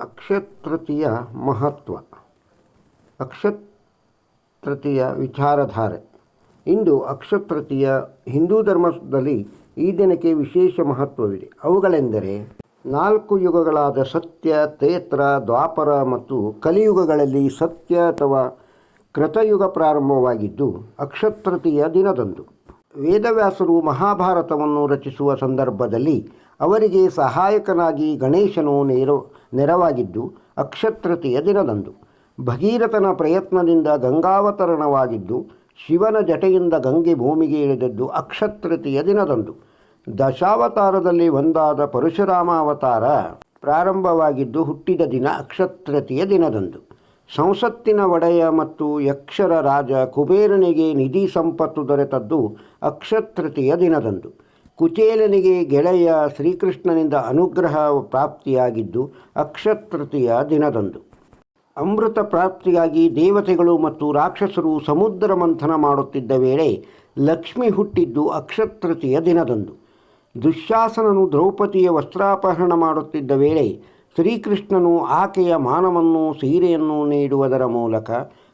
ಅಕ್ಷತೃತೀಯ ಮಹತ್ವ. ಅಕ್ಷತೃತೀಯ ವಿಚಾರಧಾರೆ. ಇಂದು ಅಕ್ಷತೃತೀಯ ಹಿಂದೂ ಧರ್ಮದಲ್ಲಿ ಈ ದಿನಕ್ಕೆ ವಿಶೇಷ ಮಹತ್ವವಿದೆ. ಅವುಗಳೆಂದರೆ 4 ಯುಗಗಳಾದ ಸತ್ಯ, ತ್ರೇತ್ರ, ದ್ವಾಪರ ಮತ್ತು ಕಲಿಯುಗಗಳಲ್ಲಿ ಸತ್ಯ ಅಥವಾ ಕೃತಯುಗ ಪ್ರಾರಂಭವಾಗಿದ್ದು ಅಕ್ಷತೃತೀಯ ದಿನದಂದು. ವೇದವ್ಯಾಸರು ಮಹಾಭಾರತವನ್ನು ರಚಿಸುವ ಸಂದರ್ಭದಲ್ಲಿ ಅವರಿಗೆ ಸಹಾಯಕನಾಗಿ ಗಣೇಶನು ನೆರವಾಗಿದ್ದು ಅಕ್ಷತೃತೀಯ ದಿನದಂದು. ಭಗೀರಥನ ಪ್ರಯತ್ನದಿಂದ ಗಂಗಾವತರಣವಾಗಿದ್ದು ಶಿವನ ಜಟೆಯಿಂದ ಗಂಗೆ ಭೂಮಿಗೆ ಇಳಿದದ್ದು ಅಕ್ಷತೃತೀಯ ದಿನದಂದು. ದಶಾವತಾರದಲ್ಲಿ ಒಂದಾದ ಪರಶುರಾಮ ಅವತಾರ ಪ್ರಾರಂಭವಾಗಿದ್ದು ಹುಟ್ಟಿದ ದಿನ ಅಕ್ಷತೃತೀಯ ದಿನದಂದು. ಸಂಸತ್ತಿನ ಒಡೆಯ ಮತ್ತು ಯಕ್ಷರ ರಾಜ ಕುಬೇರನಿಗೆ ನಿಧಿ ಸಂಪತ್ತು ದೊರೆತದ್ದು ಅಕ್ಷತೃತೀಯ ದಿನದಂದು. ಕುಚೇಲನಿಗೆ ಗೆಳೆಯ ಶ್ರೀಕೃಷ್ಣನಿಂದ ಅನುಗ್ರಹ ಪ್ರಾಪ್ತಿಯಾಗಿದ್ದು ಅಕ್ಷತೃತೀಯ ದಿನದಂದು. ಅಮೃತ ಪ್ರಾಪ್ತಿಯಾಗಿ ದೇವತೆಗಳು ಮತ್ತು ರಾಕ್ಷಸರು ಸಮುದ್ರ ಮಂಥನ ಮಾಡುತ್ತಿದ್ದ ವೇಳೆ ಲಕ್ಷ್ಮಿ ಹುಟ್ಟಿದ್ದು ಅಕ್ಷತೃತೀಯ ದಿನದಂದು. ದುಶ್ಯಾಸನನು ದ್ರೌಪದಿಯ ವಸ್ತ್ರಾಪಹರಣ ಮಾಡುತ್ತಿದ್ದ ವೇಳೆ ಶ್ರೀಕೃಷ್ಣನು ಆಕೆಯ ಮಾನವನ್ನು ಸೀರೆಯನ್ನು ನೀಡುವುದರ ಮೂಲಕ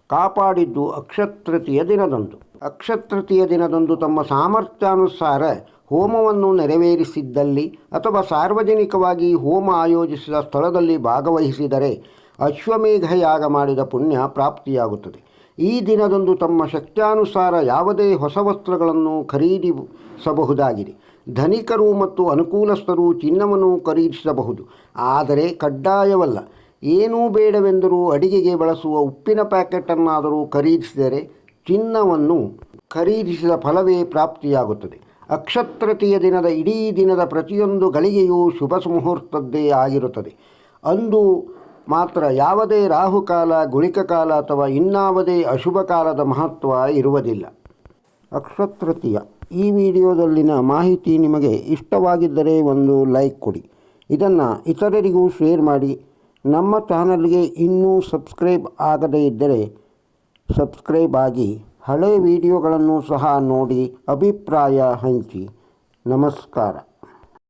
ಕಾಪಾಡಿದ್ದು ಅಕ್ಷತೃತೀಯ ದಿನದಂದು. ಅಕ್ಷತೃತೀಯ ದಿನದಂದು ತಮ್ಮ ಸಾಮರ್ಥ್ಯಾನುಸಾರ ಹೋಮವನ್ನು ನೆರವೇರಿಸಿದ್ದಲ್ಲಿ ಅಥವಾ ಸಾರ್ವಜನಿಕವಾಗಿ ಹೋಮ ಆಯೋಜಿಸಿದ ಸ್ಥಳದಲ್ಲಿ ಭಾಗವಹಿಸಿದರೆ ಅಶ್ವಮೇಧ ಯಾಗ ಮಾಡಿದ ಪುಣ್ಯ ಪ್ರಾಪ್ತಿಯಾಗುತ್ತದೆ. ಈ ದಿನದಂದು ತಮ್ಮ ಶಕ್ತ್ಯಾನುಸಾರ ಯಾವುದೇ ಹೊಸ ವಸ್ತ್ರಗಳನ್ನು ಖರೀದಿಸಬಹುದಾಗಿದೆ. ಧನಿಕರು ಮತ್ತು ಅನುಕೂಲಸ್ಥರು ಚಿನ್ನವನ್ನು ಖರೀದಿಸಬಹುದು, ಆದರೆ ಕಡ್ಡಾಯವಲ್ಲ. ಏನೂ ಬೇಡವೆಂದರೂ ಅಡಿಗೆಗೆ ಬಳಸುವ ಉಪ್ಪಿನ ಪ್ಯಾಕೆಟನ್ನಾದರೂ ಖರೀದಿಸಿದರೆ ಚಿನ್ನವನ್ನು ಖರೀದಿಸಿದ ಫಲವೇ ಪ್ರಾಪ್ತಿಯಾಗುತ್ತದೆ. ಅಕ್ಷತೃತೀಯ ದಿನದ ಇಡೀ ದಿನದ ಪ್ರತಿಯೊಂದು ಗಳಿಗೆಯೂ ಶುಭ ಮುಹೂರ್ತದ್ದೇ ಆಗಿರುತ್ತದೆ. ಅಂದು ಮಾತ್ರ ಯಾವುದೇ ರಾಹುಕಾಲ, ಗುಳಿಕಕಾಲ ಅಥವಾ ಇನ್ನಾವುದೇ ಅಶುಭ ಕಾಲದ ಮಹತ್ವ ಇರುವುದಿಲ್ಲ. ಅಕ್ಷತೃತೀಯ ಈ ವಿಡಿಯೋದಲ್ಲಿನ ಮಾಹಿತಿ ನಿಮಗೆ ಇಷ್ಟವಾಗಿದ್ದರೆ ಒಂದು ಲೈಕ್ ಕೊಡಿ. ಇದನ್ನು ಇತರರಿಗೂ ಶೇರ್ ಮಾಡಿ. ನಮ್ಮ ಚಾನಲ್ಗೆ ಇನ್ನೂ ಸಬ್ಸ್ಕ್ರೈಬ್ ಆಗದೇ ಇದ್ದರೆ ಸಬ್ಸ್ಕ್ರೈಬ್ ಆಗಿ. ಹಳೆ ವಿಡಿಯೋಗಳನ್ನು ಸಹ ನೋಡಿ ಅಭಿಪ್ರಾಯ ಹಂಚಿ. ನಮಸ್ಕಾರ.